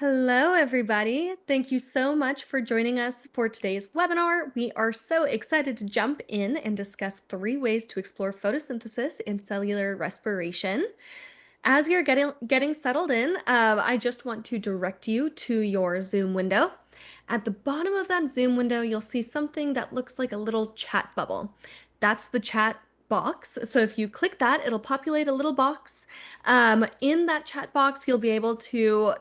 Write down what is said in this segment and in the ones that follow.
Hello, everybody. Thank you so much for joining us for today's webinar. We are so excited to jump in and discuss 3 ways to explore photosynthesis and cellular respiration. As you're getting settled in, I just want to direct you to your Zoom window. At the bottom of that Zoom window, you'll see something that looks like a little chat bubble. That's the chat box. So if you click that, it'll populate a little box. In that chat box, you'll be able to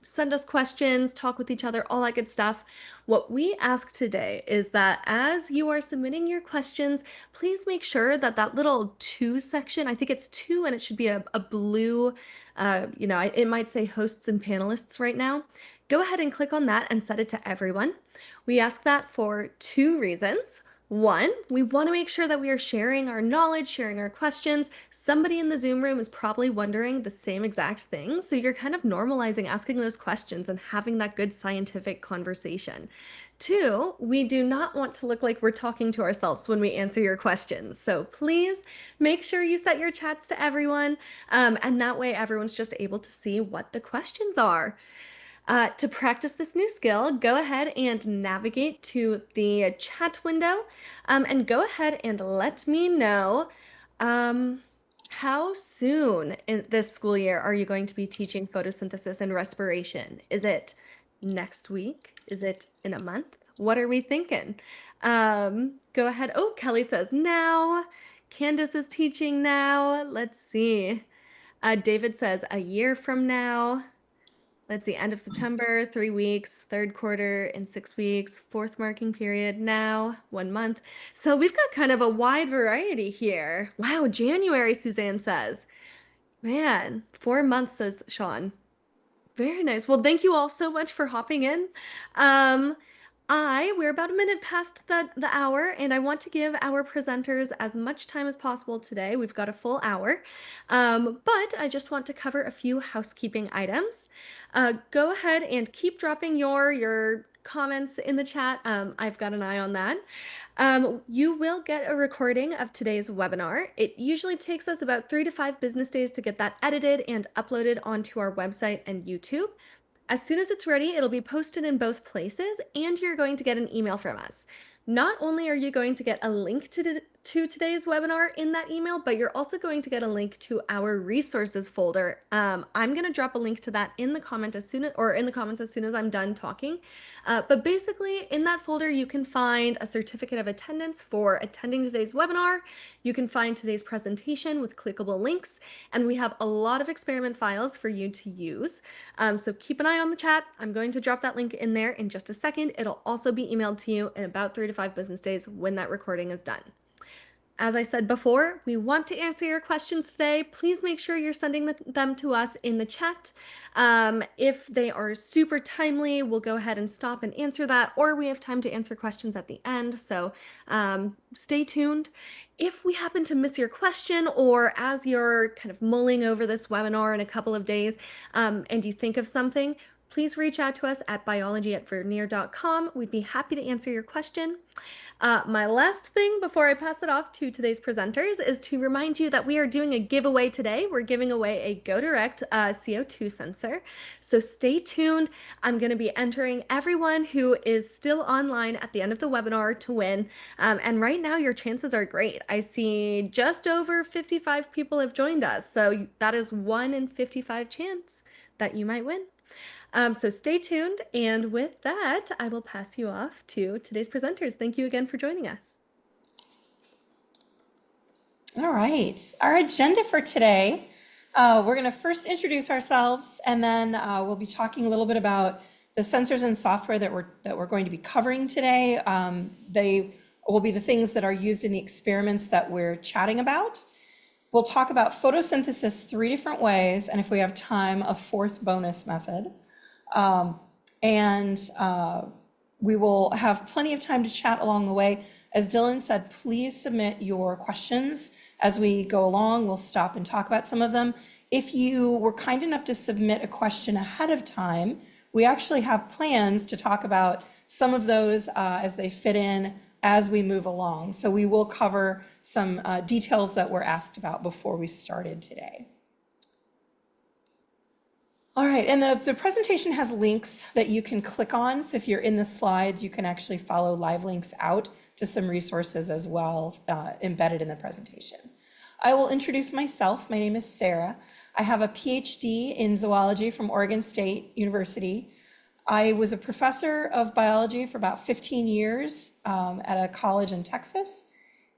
send us questions, talk with each other, all that good stuff. What we ask today is that as you are submitting your questions, please make sure that that little to section, I think it's to, and it should be a blue, it might say hosts and panelists right now. Go ahead and click on that and set it to everyone. We ask that for 2 reasons. One, we want to make sure that we are sharing our knowledge, sharing our questions. Somebody in the Zoom room is probably wondering the same exact thing. So you're kind of normalizing asking those questions and having that good scientific conversation. 2, we do not want to look like we're talking to ourselves when we answer your questions. So please make sure you set your chats to everyone. And that way everyone's just able to see what the questions are. To practice this new skill, go ahead and navigate to the chat window and go ahead and let me know how soon in this school year are you going to be teaching photosynthesis and respiration? Is it next week? Is it in a month? What are we thinking? Go ahead. Oh, Kelly says now. Candace is teaching now. Let's see. David says a year from now. Let's see, end of September, 3 weeks, third quarter in 6 weeks, fourth marking period now, 1 month. So we've got kind of a wide variety here. Wow, January, Suzanne says. Man, 4 months, says Sean. Very nice. Well, thank you all so much for hopping in. We're about a minute past the hour, and I want to give our presenters as much time as possible today. We've got a full hour, but I just want to cover a few housekeeping items. Go ahead and keep dropping your comments in the chat. I've got an eye on that. You will get a recording of today's webinar. It usually takes us about 3 to 5 business days to get that edited and uploaded onto our website and YouTube. As soon as it's ready, it'll be posted in both places, and you're going to get an email from us. Not only are you going to get a link to today's webinar in that email, but you're also going to get a link to our resources folder. I'm going to drop a link to that in the comment in the comments as soon as I'm done talking. But basically, in that folder, you can find a certificate of attendance for attending today's webinar. You can find today's presentation with clickable links, and we have a lot of experiment files for you to use. So keep an eye on the chat. I'm going to drop that link in there in just a second. It'll also be emailed to you in about 3 to 5 business days when that recording is done. As I said before, we want to answer your questions today. Please make sure you're sending them to us in the chat. If they are super timely, we'll go ahead and stop and answer that, or we have time to answer questions at the end. So stay tuned. If we happen to miss your question, or as you're kind of mulling over this webinar in a couple of days and you think of something, please reach out to us at biology@vernier.com. We'd be happy to answer your question. My last thing before I pass it off to today's presenters is to remind you that we are doing a giveaway today. We're giving away a GoDirect CO2 sensor. So stay tuned. I'm going to be entering everyone who is still online at the end of the webinar to win. And right now your chances are great. I see just over 55 people have joined us. So that is 1 in 55 chance that you might win. So stay tuned, and with that, I will pass you off to today's presenters. Thank you again for joining us. All right, our agenda for today, we're going to first introduce ourselves, and then we'll be talking a little bit about the sensors and software that we're going to be covering today. They will be the things that are used in the experiments that we're chatting about. We'll talk about photosynthesis 3 different ways, and if we have time, a 4th bonus method. We will have plenty of time to chat along the way. As Dylan said, please submit your questions as we go along. We'll stop and talk about some of them. If you were kind enough to submit a question ahead of time, we actually have plans to talk about some of those as they fit in as we move along. So we will cover some details that were asked about before we started today. All right, and the presentation has links that you can click on. So if you're in the slides, you can actually follow live links out to some resources as well embedded in the presentation. I will introduce myself. My name is Sara. I have a PhD in zoology from Oregon State University. I was a professor of biology for about 15 years at a college in Texas.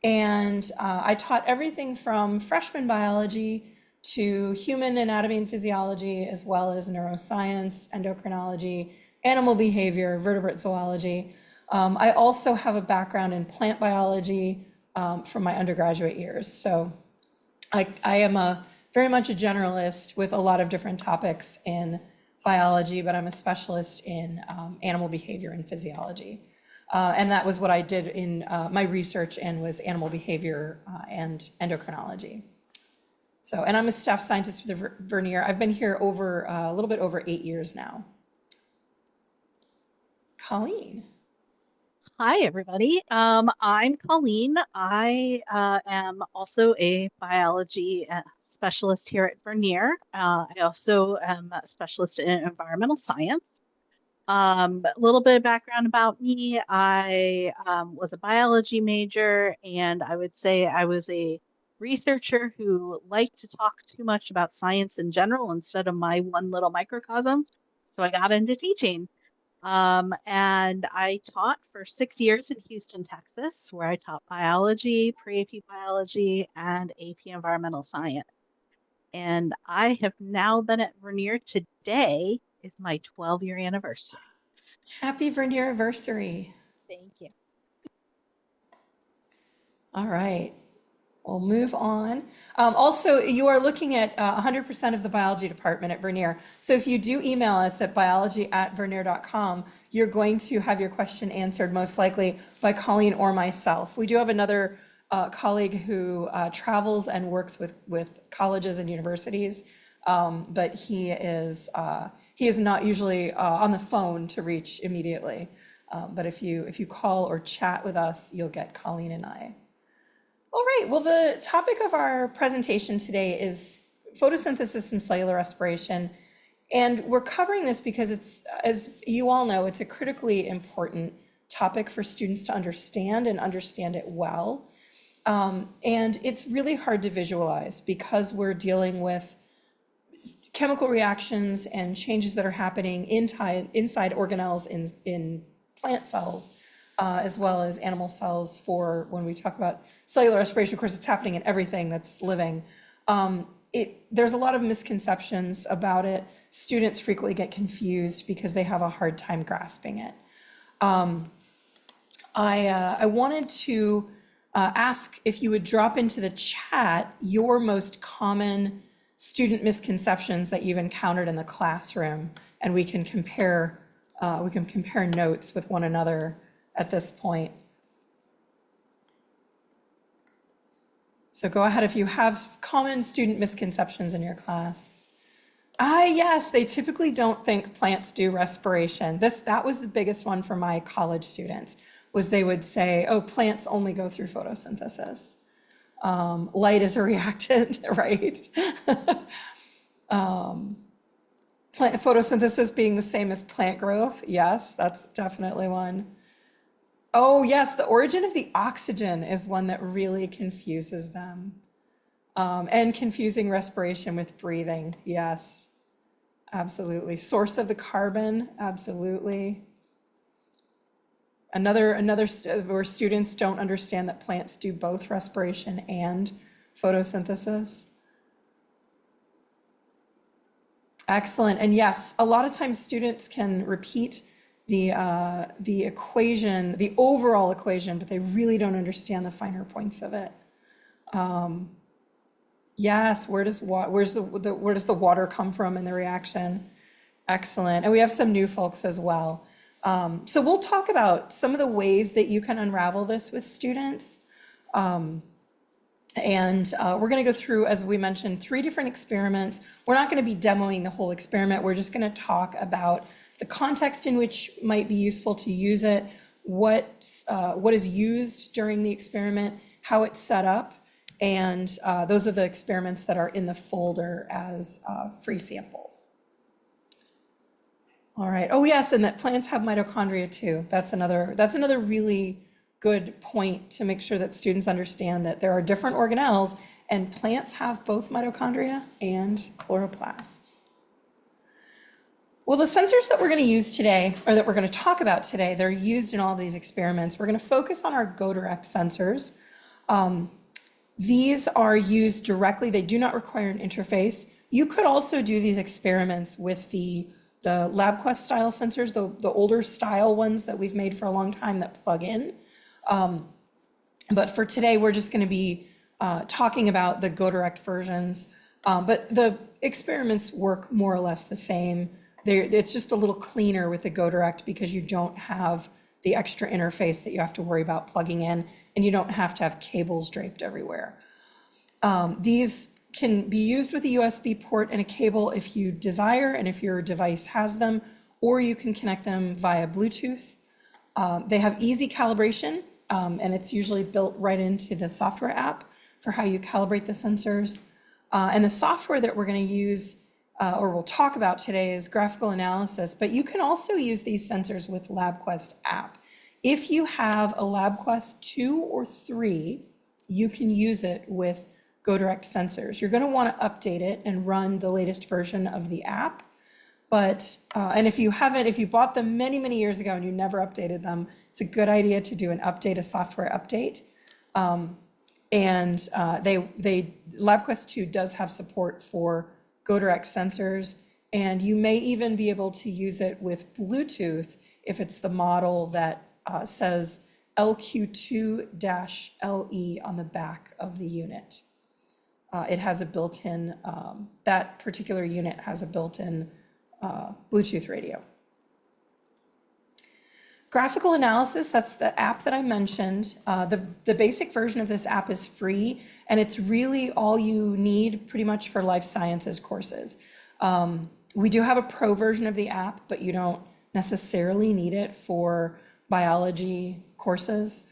And I taught everything from freshman biology to human anatomy and physiology, as well as neuroscience, endocrinology, animal behavior, vertebrate zoology. I also have a background in plant biology from my undergraduate years. So I am very much a generalist with a lot of different topics in biology, but I'm a specialist in animal behavior and physiology. And that was what I did in my research, and was animal behavior and endocrinology. So, and I'm a staff scientist for the Vernier. I've been here over a little bit over 8 years now. Colleen. Hi, everybody. I'm Colleen. I am also a biology specialist here at Vernier. I also am a specialist in environmental science. A little bit of background about me. I was a biology major, and I would say I was a researcher who liked to talk too much about science in general instead of my one little microcosm. So I got into teaching. And I taught for 6 years in Houston, Texas, where I taught biology, pre-AP biology, and AP environmental science. And I have now been at Vernier. Today is my 12-year anniversary. Happy Vernier anniversary. Thank you. All right. We'll move on. Also, you are looking at 100% of the biology department at Vernier. So if you do email us at biology@vernier.com, you're going to have your question answered most likely by Colleen or myself. We do have another colleague who travels and works with colleges and universities, but he is not usually on the phone to reach immediately. But if you call or chat with us, you'll get Colleen and I. All right, well, the topic of our presentation today is photosynthesis and cellular respiration. And we're covering this because it's, as you all know, it's a critically important topic for students to understand and understand it well. And it's really hard to visualize because we're dealing with chemical reactions and changes that are happening inside organelles in plant cells, as well as animal cells. For when we talk about cellular respiration, of course, it's happening in everything that's living. There's a lot of misconceptions about it. Students frequently get confused because they have a hard time grasping it. I wanted to ask if you would drop into the chat your most common student misconceptions that you've encountered in the classroom, and we can compare notes with one another at this point. So go ahead if you have common student misconceptions in your class. Yes, they typically don't think plants do respiration. That was the biggest one for my college students, was they would say, oh, plants only go through photosynthesis. Light is a reactant, right? Photosynthesis being the same as plant growth. Yes, that's definitely one. Oh, yes, the origin of the oxygen is one that really confuses them. And confusing respiration with breathing. Yes, absolutely. Source of the carbon. Absolutely. Another where students don't understand that plants do both respiration and photosynthesis. Excellent. And yes, a lot of times students can repeat the equation, the overall equation, but they really don't understand the finer points of it. Yes, where does the water come from in the reaction? Excellent. And we have some new folks as well. So we'll talk about some of the ways that you can unravel this with students. And we're going to go through, as we mentioned, 3 different experiments. We're not going to be demoing the whole experiment. We're just going to talk about the context in which might be useful to use it, what is used during the experiment, how it's set up, and those are the experiments that are in the folder as free samples. All right. Oh, yes, and that plants have mitochondria too. That's another really good point to make sure that students understand that there are different organelles, and plants have both mitochondria and chloroplasts. Well, the sensors that we're going to use today, or that we're going to talk about today, they're used in all these experiments. We're going to focus on our go-direct sensors. These are used directly. They do not require an interface. You could also do these experiments with the LabQuest style sensors, the older style ones that we've made for a long time that plug in. But for today, we're just going to be talking about the go-direct versions. But the experiments work more or less the same. It's just a little cleaner with the go-direct because you don't have the extra interface that you have to worry about plugging in, and you don't have to have cables draped everywhere. These can be used with a USB port and a cable if you desire and if your device has them, or you can connect them via Bluetooth. They have easy calibration, and it's usually built right into the software app for how you calibrate the sensors. And the software that we're going to use, or we'll talk about today, is graphical analysis, but you can also use these sensors with LabQuest app. If you have a LabQuest 2 or 3, you can use it with go-direct sensors. You're going to want to update it and run the latest version of the app. But, and if you bought them many, many years ago and you never updated them, it's a good idea to do a software update. LabQuest 2 does have support for go-direct sensors, and you may even be able to use it with Bluetooth if it's the model that says LQ2-LE on the back of the unit. It has a built-in, that particular unit has a built-in Bluetooth radio. Graphical analysis, that's the app that I mentioned. The basic version of this app is free, and it's really all you need pretty much for life sciences courses. We do have a pro version of the app, but you don't necessarily need it for biology courses.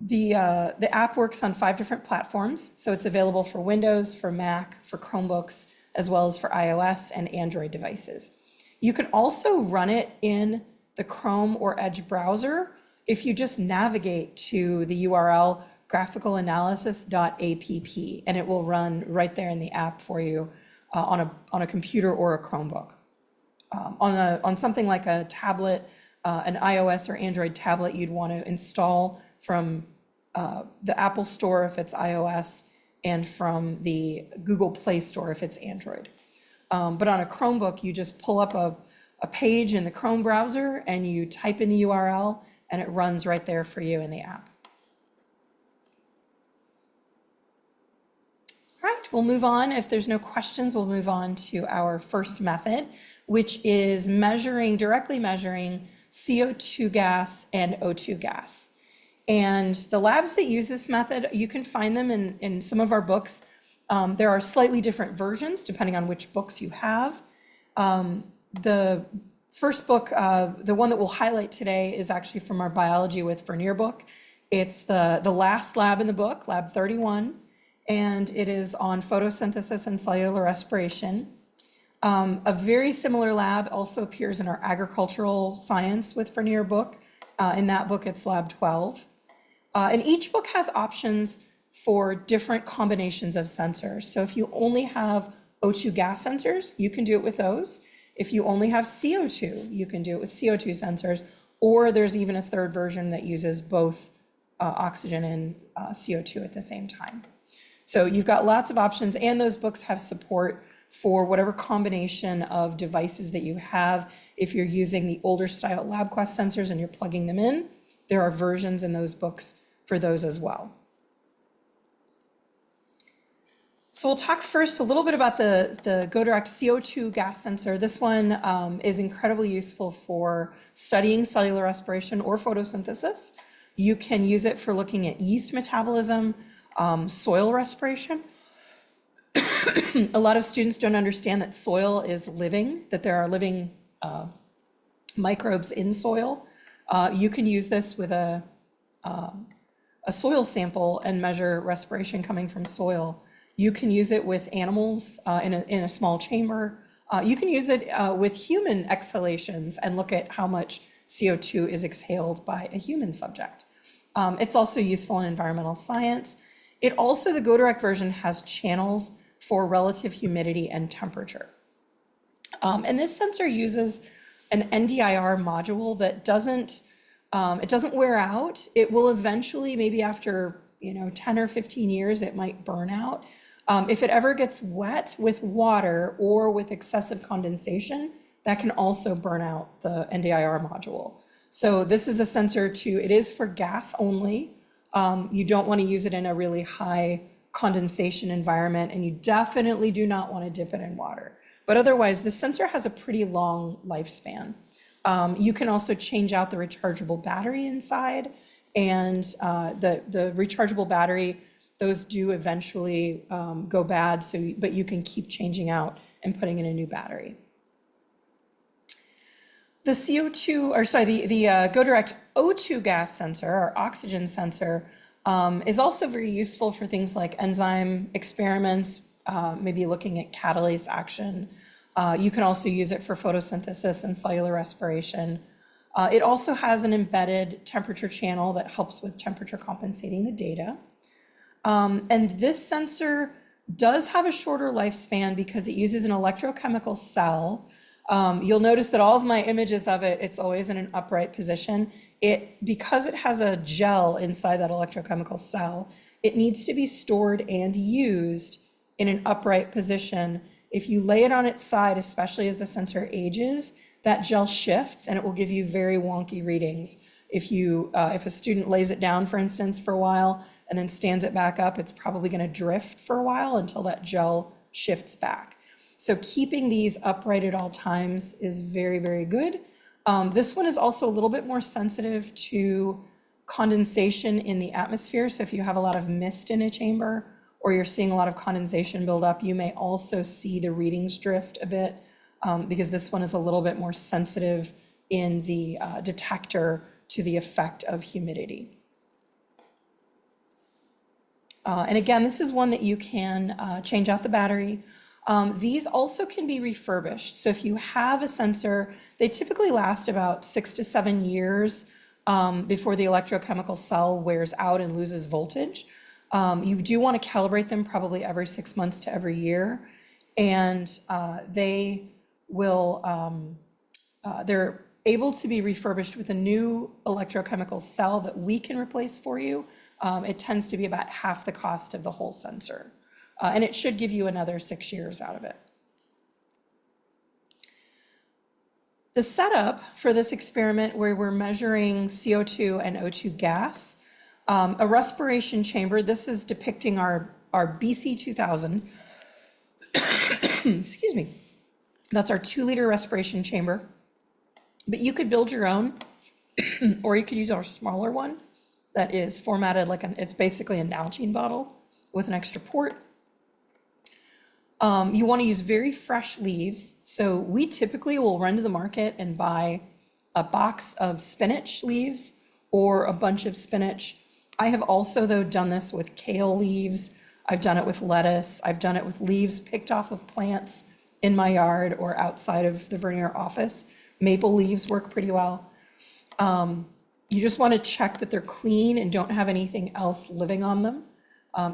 The app works on 5 different platforms, so it's available for Windows, for Mac, for Chromebooks, as well as for iOS and Android devices. You can also run it in the Chrome or Edge browser if you just navigate to the URL graphicalanalysis.app, and it will run right there in the app for you on a computer or a Chromebook. On something like a tablet, an iOS or Android tablet, you'd want to install from the Apple Store if it's iOS, and from the Google Play Store if it's Android. But on a Chromebook, you just pull up a page in the Chrome browser and you type in the URL, and it runs right there for you in the app. All right, we'll move on. If there's no questions, we'll move on to our first method, which is directly measuring CO2 gas and O2 gas. And the labs that use this method, you can find them in some of our books. There are slightly different versions depending on which books you have. The first book, the one that we'll highlight today, is actually from our Biology with Vernier book. It's the last lab in the book, Lab 31, and it is on photosynthesis and cellular respiration. A very similar lab also appears in our agricultural science with Vernier book. In that book, it's Lab 12. And each book has options for different combinations of sensors. So if you only have O2 gas sensors, you can do it with those. If you only have CO2, you can do it with CO2 sensors, or there's even a third version that uses both oxygen and CO2 at the same time. So you've got lots of options, and those books have support for whatever combination of devices that you have. If you're using the older style LabQuest sensors and you're plugging them in, there are versions in those books for those as well. So we'll talk first a little bit about the go-direct CO2 gas sensor. This one is incredibly useful for studying cellular respiration or photosynthesis. You can use it for looking at yeast metabolism, soil respiration. A lot of students don't understand that soil is living, that there are living microbes in soil. You can use this with a soil sample and measure respiration coming from soil. You can use it with animals in a small chamber. You can use it with human exhalations and look at how much CO2 is exhaled by a human subject. It's also useful in environmental science. It also, the GoDirect version has channels for relative humidity and temperature. And this sensor uses an NDIR module that it doesn't wear out. It will eventually, maybe after 10 or 15 years, it might burn out. If it ever gets wet with water or with excessive condensation, that can also burn out the NDIR module. So this is a sensor it is for gas only. You don't want to use it in a really high condensation environment, and you definitely do not want to dip it in water. But otherwise, the sensor has a pretty long lifespan. You can also change out the rechargeable battery inside, and the rechargeable battery, those do eventually go bad, but you can keep changing out and putting in a new battery. The GoDirect O2 gas sensor, or oxygen sensor, is also very useful for things like enzyme experiments, maybe looking at catalase action. You can also use it for photosynthesis and cellular respiration. It also has an embedded temperature channel that helps with temperature compensating the data. And this sensor does have a shorter lifespan because it uses an electrochemical cell. You'll notice that all of my images of it, it's always in an upright position. Because it has a gel inside that electrochemical cell, it needs to be stored and used in an upright position. If you lay it on its side, especially as the sensor ages, that gel shifts and it will give you very wonky readings. If a student lays it down, for instance, for a while and then stands it back up, it's probably going to drift for a while until that gel shifts back. So keeping these upright at all times is very, very good. This one is also a little bit more sensitive to condensation in the atmosphere. So if you have a lot of mist in a chamber or you're seeing a lot of condensation build up, you may also see the readings drift a bit because this one is a little bit more sensitive in the detector to the effect of humidity. And again, this is one that you can change out the battery. These also can be refurbished. So if you have a sensor, they typically last about 6 to 7 years before the electrochemical cell wears out and loses voltage. You do want to calibrate them probably every 6 months to every year. And they're able to be refurbished with a new electrochemical cell that we can replace for you. It tends to be about half the cost of the whole sensor. And it should give you another 6 years out of it. The setup for this experiment where we're measuring CO2 and O2 gas, a respiration chamber, this is depicting our BC2000. Excuse me. That's our 2-liter respiration chamber. But you could build your own, or you could use our smaller one that is formatted it's basically a Nalgene bottle with an extra port. You want to use very fresh leaves. So we typically will run to the market and buy a box of spinach leaves or a bunch of spinach. I have also, though, done this with kale leaves. I've done it with lettuce. I've done it with leaves picked off of plants in my yard or outside of the Vernier office. Maple leaves work pretty well. You just want to check that they're clean and don't have anything else living on them.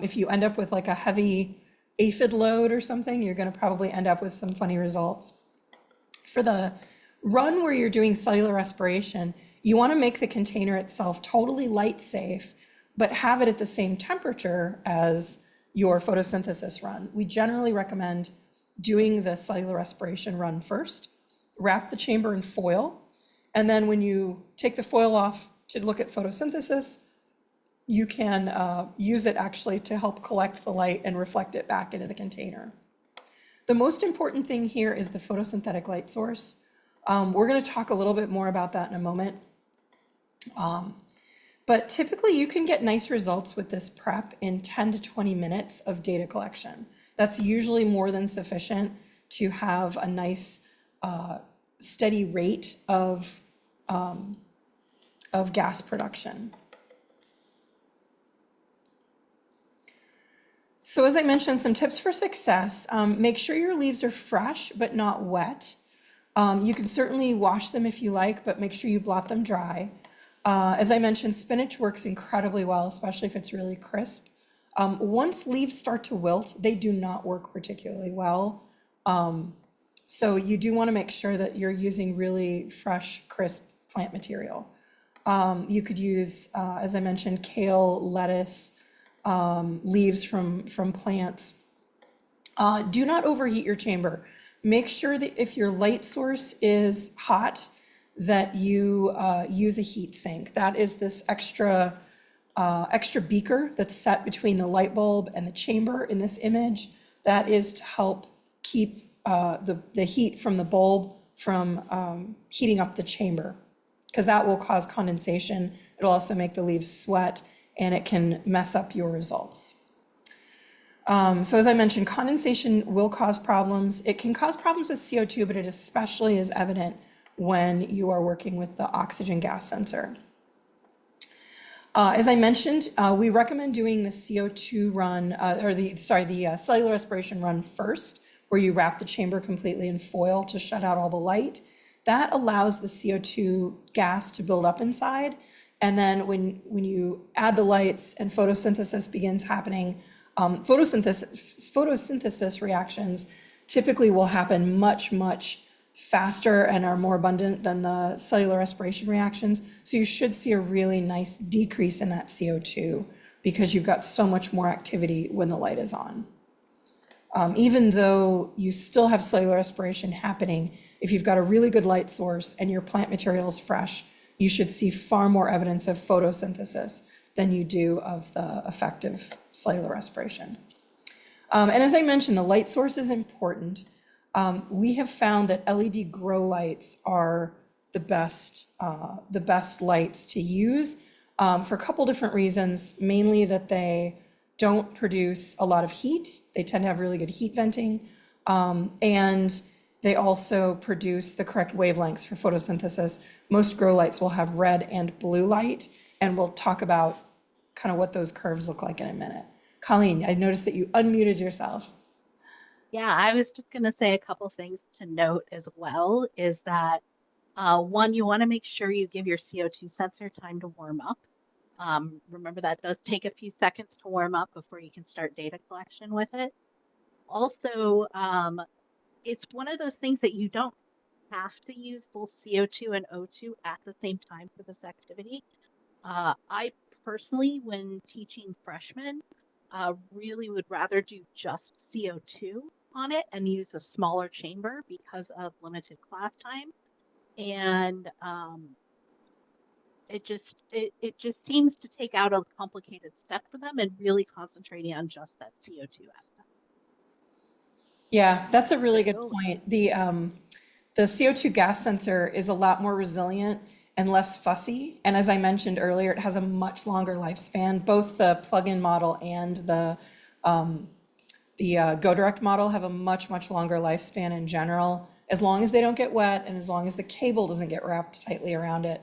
If you end up with like a heavy aphid load or something, you're going to probably end up with some funny results. For the run where you're doing cellular respiration, you want to make the container itself totally light safe, but have it at the same temperature as your photosynthesis run. We generally recommend doing the cellular respiration run first, wrap the chamber in foil, and then when you take the foil off to look at photosynthesis, you can use it actually to help collect the light and reflect it back into the container. The most important thing here is the photosynthetic light source. We're going to talk a little bit more about that in a moment. But typically you can get nice results with this prep in 10 to 20 minutes of data collection. That's usually more than sufficient to have a nice steady rate of gas production. So as I mentioned, some tips for success. Make sure your leaves are fresh, but not wet. You can certainly wash them if you like, but make sure you blot them dry. As I mentioned, spinach works incredibly well, especially if it's really crisp. Once leaves start to wilt, they do not work particularly well. So you do want to make sure that you're using really fresh, crisp plant material. You could use, as I mentioned, kale, lettuce, leaves from plants. Do not overheat your chamber. Make sure that if your light source is hot, that you use a heat sink. That is this extra beaker that's set between the light bulb and the chamber in this image. That is to help keep the heat from the bulb from heating up the chamber, because that will cause condensation. It'll also make the leaves sweat, and it can mess up your results. So as I mentioned, condensation will cause problems. It can cause problems with CO2, but it especially is evident when you are working with the oxygen gas sensor. As I mentioned, we recommend doing the CO2 run, the cellular respiration run first, where you wrap the chamber completely in foil to shut out all the light. That allows the CO2 gas to build up inside. And then when you add the lights and photosynthesis begins happening, photosynthesis reactions typically will happen much, much faster and are more abundant than the cellular respiration reactions. So you should see a really nice decrease in that CO2 because you've got so much more activity when the light is on. Even though you still have cellular respiration happening, if you've got a really good light source and your plant material is fresh, you should see far more evidence of photosynthesis than you do of the effective cellular respiration. And as I mentioned, the light source is important. We have found that LED grow lights are the best lights to use for a couple different reasons, mainly that they don't produce a lot of heat. They tend to have really good heat venting, and they also produce the correct wavelengths for photosynthesis. Most grow lights will have red and blue light, and we'll talk about kind of what those curves look like in a minute. Colleen, I noticed that you unmuted yourself. Yeah, I was just going to say a couple things to note as well is that one, you want to make sure you give your CO2 sensor time to warm up. Remember that does take a few seconds to warm up before you can start data collection with it. Also, it's one of those things that you don't have to use both CO2 and O2 at the same time for this activity. I personally, when teaching freshmen, really would rather do just CO2 on it and use a smaller chamber because of limited class time. And it just seems to take out a complicated step for them and really concentrating on just that CO2 aspect. Yeah, that's a really good So, point. The CO2 gas sensor is a lot more resilient and less fussy. And as I mentioned earlier, it has a much longer lifespan. Both the plug-in model and the Go Direct model have a much, much longer lifespan in general. As long as they don't get wet and as long as the cable doesn't get wrapped tightly around it,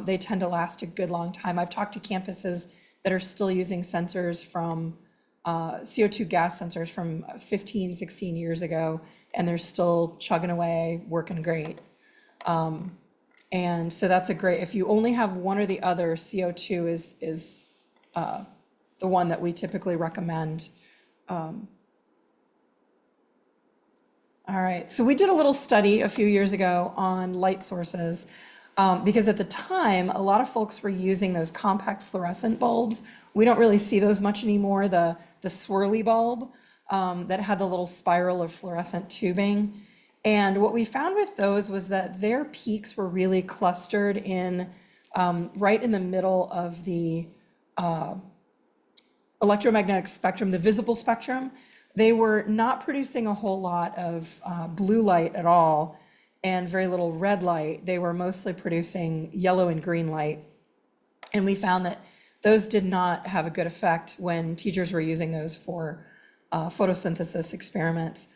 they tend to last a good long time. I've talked to campuses that are still using sensors from CO2 gas sensors from 15, 16 years ago, and they're still chugging away, working great. And so that's a great, if you only have one or the other, CO2 is the one that we typically recommend. All right, so we did a little study a few years ago on light sources because at the time, a lot of folks were using those compact fluorescent bulbs. We don't really see those much anymore, the swirly bulb that had the little spiral of fluorescent tubing. And what we found with those was that their peaks were really clustered in right in the middle of the electromagnetic spectrum, the visible spectrum. They were not producing a whole lot of blue light at all and very little red light. They were mostly producing yellow and green light. And we found that those did not have a good effect when teachers were using those for photosynthesis experiments.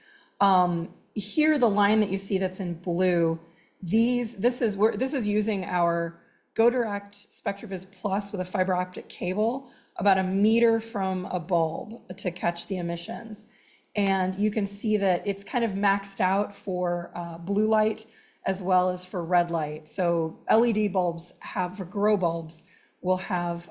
Here, the line that you see that's in blue, this is using our Go Direct SpectroVis Plus with a fiber optic cable about 1 meter from a bulb to catch the emissions. And you can see that it's kind of maxed out for blue light as well as for red light. So LED bulbs for grow bulbs will have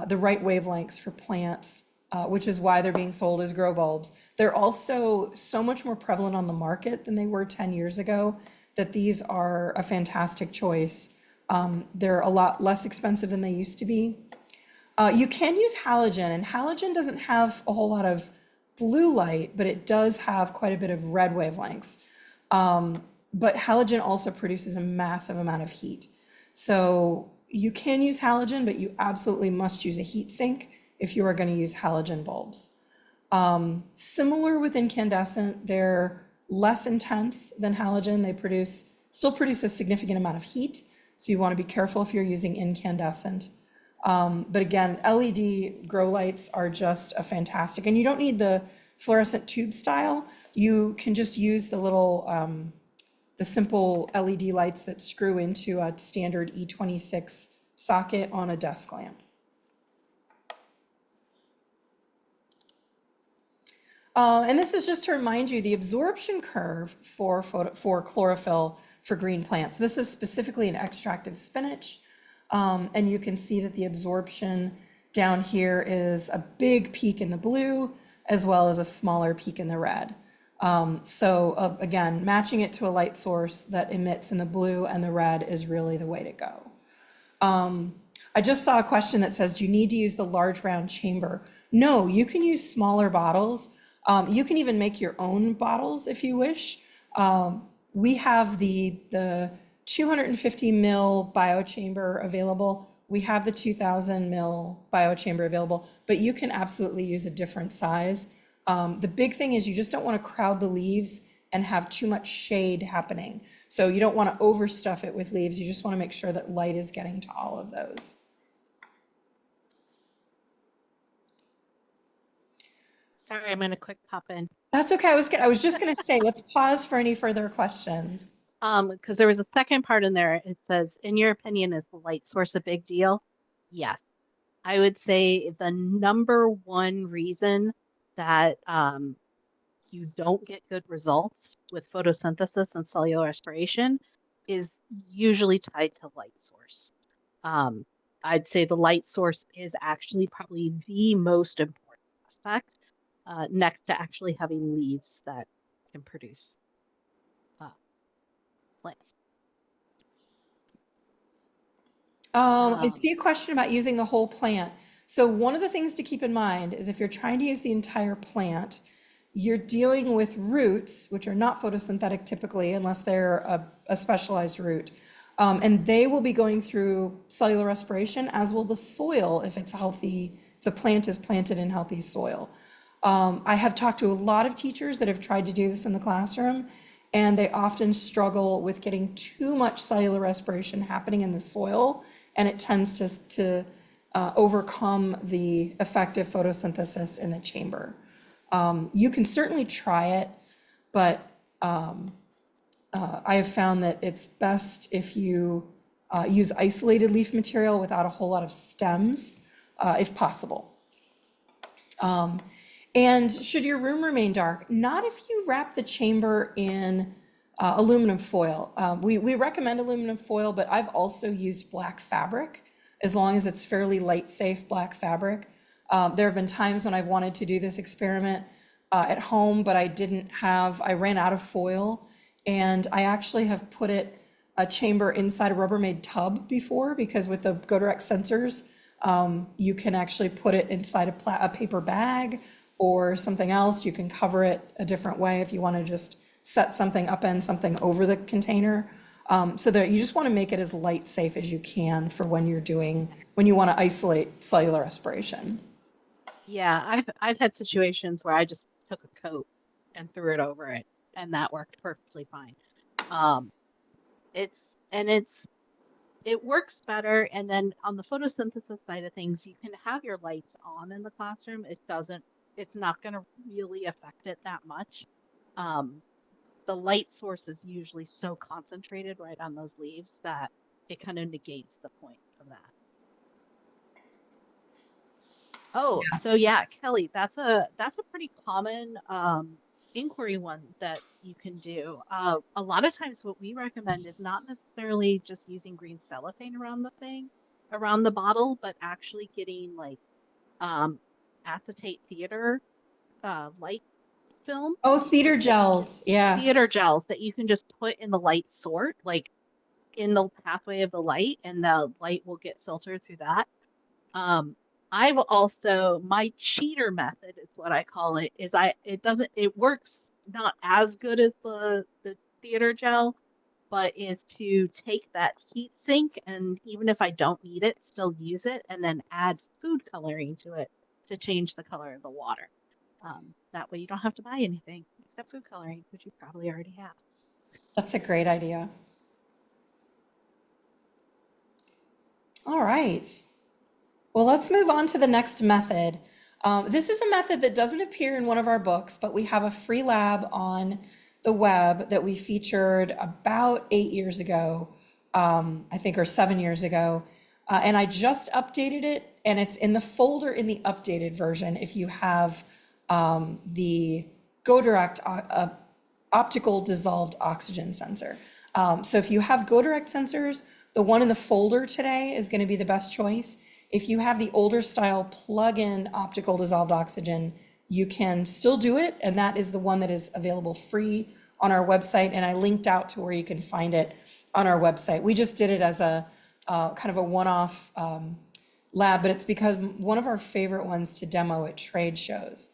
the right wavelengths for plants, which is why they're being sold as grow bulbs. They're also so much more prevalent on the market than they were 10 years ago that these are a fantastic choice. They're a lot less expensive than they used to be. You can use halogen, and halogen doesn't have a whole lot of blue light, but it does have quite a bit of red wavelengths. But halogen also produces a massive amount of heat. So you can use halogen, but you absolutely must use a heat sink if you are going to use halogen bulbs. Similar with incandescent, they're less intense than halogen. They still produce a significant amount of heat, so you want to be careful if you're using incandescent. But again, LED grow lights are just a fantastic, and you don't need the fluorescent tube style. You can just use the little, the simple LED lights that screw into a standard E26 socket on a desk lamp. And this is just to remind you the absorption curve for chlorophyll for green plants. This is specifically an extract of spinach. And you can see that the absorption down here is a big peak in the blue as well as a smaller peak in the red. So again, matching it to a light source that emits in the blue and the red is really the way to go. I just saw a question that says, do you need to use the large round chamber? No, you can use smaller bottles. You can even make your own bottles if you wish. We have the 250 ml biochamber available. We have the 2000 ml biochamber available, but you can absolutely use a different size. The big thing is you just don't want to crowd the leaves and have too much shade happening. So you don't want to overstuff it with leaves. You just want to make sure that light is getting to all of those. Sorry, I'm going to quick pop in. That's okay. I was just going to say, let's pause for any further questions. Because there was a second part in there. It says, in your opinion, is the light source a big deal? Yes. I would say the number one reason that you don't get good results with photosynthesis and cellular respiration is usually tied to light source. I'd say the light source is actually probably the most important aspect, next to actually having leaves that can produce plants. I see a question about using the whole plant. So one of the things to keep in mind is if you're trying to use the entire plant, you're dealing with roots, which are not photosynthetic typically, unless they're a specialized root. And they will be going through cellular respiration, as will the soil if it's healthy, the plant is planted in healthy soil. I have talked to a lot of teachers that have tried to do this in the classroom, and they often struggle with getting too much cellular respiration happening in the soil, and it tends to overcome the effective photosynthesis in the chamber. You can certainly try it, but I have found that it's best if you use isolated leaf material without a whole lot of stems, if possible. And should your room remain dark? Not if you wrap the chamber in aluminum foil. We recommend aluminum foil, but I've also used black fabric, as long as it's fairly light safe black fabric. There have been times when I've wanted to do this experiment at home, but I ran out of foil, and I actually have put a chamber inside a Rubbermaid tub before, because with the Go-Direct sensors, you can actually put it inside a paper bag or something else. You can cover it a different way if you want to just set something up and something over the container. So that you just want to make it as light safe as you can for when you want to isolate cellular respiration. Yeah, I've had situations where I just took a coat and threw it over it, and that worked perfectly fine. It works better. And then on the photosynthesis side of things, you can have your lights on in the classroom. It's not going to really affect it that much. The light source is usually so concentrated right on those leaves that it kind of negates the point of that. Oh, so yeah, Kelly, that's a pretty common inquiry one that you can do. A lot of times what we recommend is not necessarily just using green cellophane around the thing, around the bottle, but actually getting like um acetate theater light film Oh, theater that you can gels. Yeah. theater gels that you can just put in the light sort, like in the pathway of the light, and the light will get filtered through that. Um, I've also, my cheater method is what I call it, is it works not as good as the theater gel, but is to take that heat sink and even if I don't need it, still use it and then add food coloring to it to change the color of the water. That way you don't have to buy anything except food coloring, which you probably already have. That's a great idea. All right. Well, let's move on to the next method. This is a method that doesn't appear in one of our books, but we have a free lab on the web that we featured about 8 years ago, I think, or 7 years ago. And I just updated it, and it's in the folder in the updated version if you have the Go Direct optical dissolved oxygen sensor. So if you have Go Direct sensors, the one in the folder today is going to be the best choice. If you have the older style plug-in optical dissolved oxygen, you can still do it, and that is the one that is available free on our website, and I linked out to where you can find it on our website. We just did it as a kind of a one-off lab, but it's because one of our favorite ones to demo at trade shows.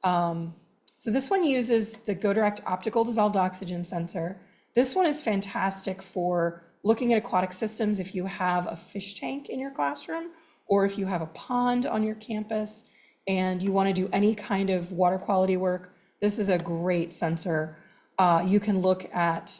So this one uses the Go Direct optical dissolved oxygen sensor. This one is fantastic for looking at aquatic systems if you have a fish tank in your classroom or if you have a pond on your campus and you want to do any kind of water quality work. This is a great sensor. You can look at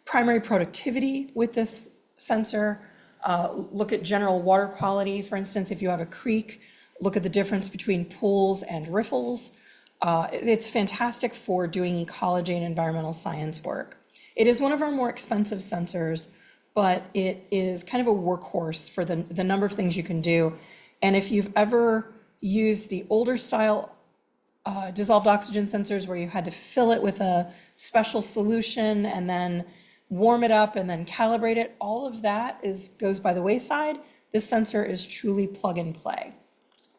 primary productivity with this sensor, look at general water quality. For instance, if you have a creek, look at the difference between pools and riffles. It's fantastic for doing ecology and environmental science work. It is one of our more expensive sensors, but it is kind of a workhorse for the number of things you can do. And if you've ever used the older style dissolved oxygen sensors where you had to fill it with a special solution and then warm it up and then calibrate it, all of that goes by the wayside. This sensor is truly plug and play.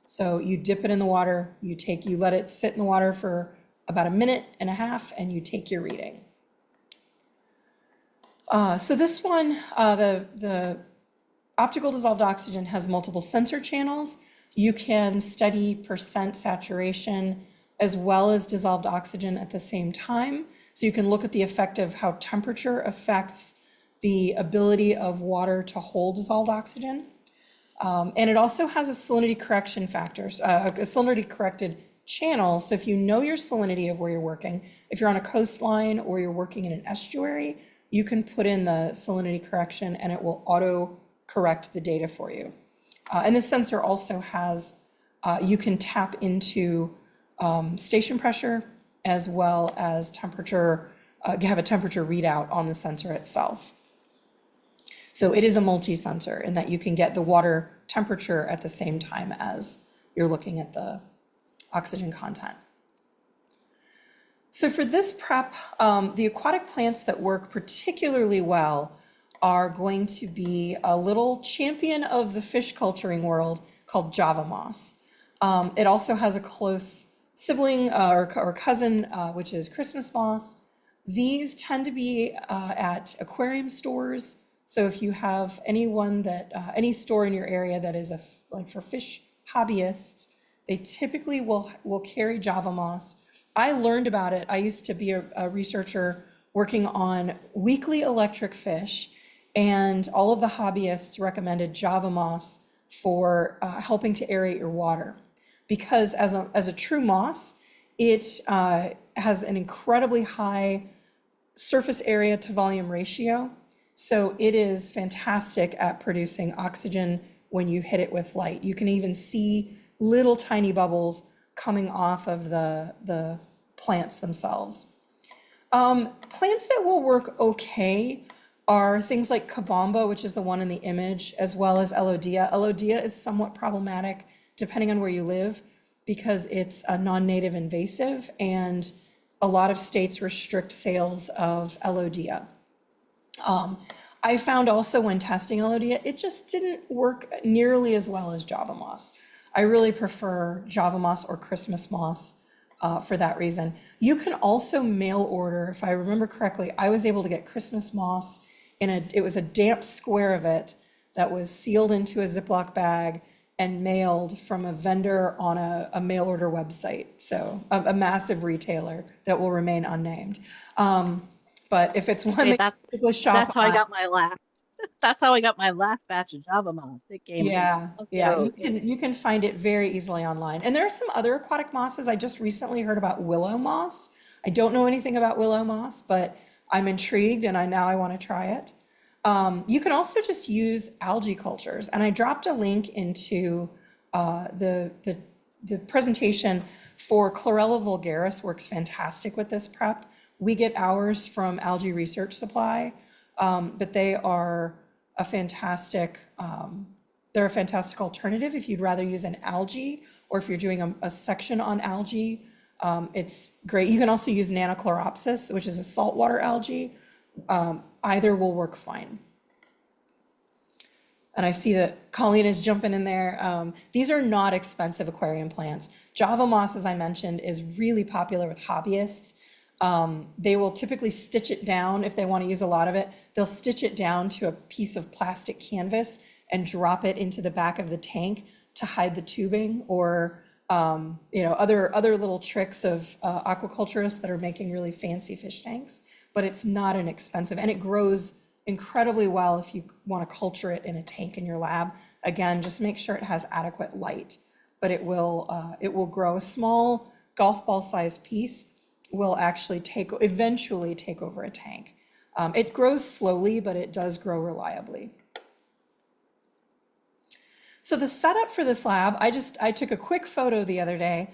So you dip it in the water, you let it sit in the water for about 1.5 minutes, and you take your reading. So this one, the optical dissolved oxygen has multiple sensor channels. You can study percent saturation as well as dissolved oxygen at the same time. So you can look at the effect of how temperature affects the ability of water to hold dissolved oxygen. And it also has a salinity correction factors, a salinity corrected channel. So if you know your salinity of where you're working, if you're on a coastline or you're working in an estuary, you can put in the salinity correction and it will auto correct the data for you. And this sensor also has, you can tap into station pressure as well as temperature, have a temperature readout on the sensor itself. So it is a multi-sensor in that you can get the water temperature at the same time as you're looking at the oxygen content. So for this prep, the aquatic plants that work particularly well are going to be a little champion of the fish culturing world called Java moss. It also has a close sibling or cousin, which is Christmas moss. These tend to be at aquarium stores. So if you have any store in your area that is like for fish hobbyists, they typically will carry Java moss. I learned about it. I used to be a researcher working on weakly electric fish, and all of the hobbyists recommended Java moss for helping to aerate your water. Because as a true moss, it has an incredibly high surface area to volume ratio. So it is fantastic at producing oxygen when you hit it with light. You can even see little tiny bubbles coming off of the plants themselves. Plants that will work okay are things like Kabamba, which is the one in the image, as well as Elodia. Elodia is somewhat problematic depending on where you live because it's a non-native invasive, and a lot of states restrict sales of Elodia. I found also when testing Elodia, it just didn't work nearly as well as Java moss. I really prefer Java moss or Christmas moss for that reason. You can also mail order, if I remember correctly, I was able to get Christmas moss it was a damp square of it that was sealed into a Ziploc bag and mailed from a vendor on a mail order website. So a massive retailer that will remain unnamed. But if it's one Okay, that you typically shop that's how I on, got my last. That's how I got my last batch of Java moss. It came. yeah, yeah, So you can find it very easily online. And there are some other aquatic mosses. I just recently heard about willow moss. I don't know anything about willow moss, but I'm intrigued and now I want to try it. You can also just use algae cultures, and I dropped a link into the presentation for Chlorella vulgaris. Works fantastic with this prep. We get ours from Algae Research Supply, but they are a fantastic they're a fantastic alternative if you'd rather use an algae or if you're doing a section on algae. It's great. You can also use Nanochloropsis, which is a saltwater algae. Either will work fine. And I see that Colleen is jumping in there. These are not expensive aquarium plants. Java moss, as I mentioned, is really popular with hobbyists. They will typically stitch it down if they want to use a lot of it. They'll stitch it down to a piece of plastic canvas and drop it into the back of the tank to hide the tubing, or other little tricks of aquaculturists that are making really fancy fish tanks. But it's not inexpensive, and it grows incredibly well if you want to culture it in a tank in your lab. Again, just make sure it has adequate light, but it will grow. A small golf ball sized piece will actually eventually take over a tank. It grows slowly, but it does grow reliably. So the setup for this lab, I took a quick photo the other day.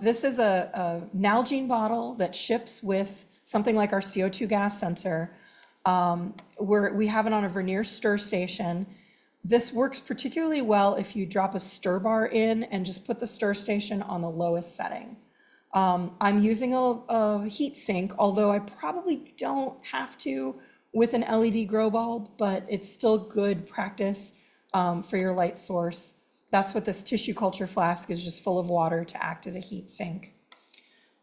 This is a Nalgene bottle that ships with something like our CO2 gas sensor. We have it on a Vernier stir station. This works particularly well if you drop a stir bar in and just put the stir station on the lowest setting. I'm using a heat sink, although I probably don't have to with an LED grow bulb, but it's still good practice for your light source. That's what this tissue culture flask is, just full of water to act as a heat sink.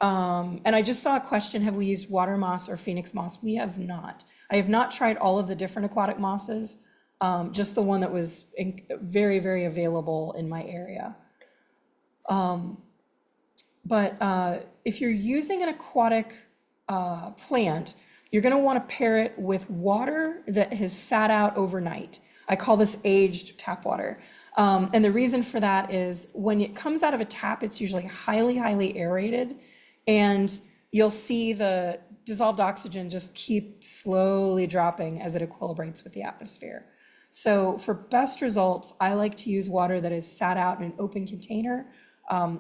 And I just saw a question, have we used water moss or Phoenix moss? We have not. I have not tried all of the different aquatic mosses, just the one that was very, very available in my area. But if you're using an aquatic plant, you're going to want to pair it with water that has sat out overnight. I call this aged tap water. And the reason for that is when it comes out of a tap, it's usually highly, highly aerated. And you'll see the dissolved oxygen just keep slowly dropping as it equilibrates with the atmosphere. So for best results, I like to use water that is sat out in an open container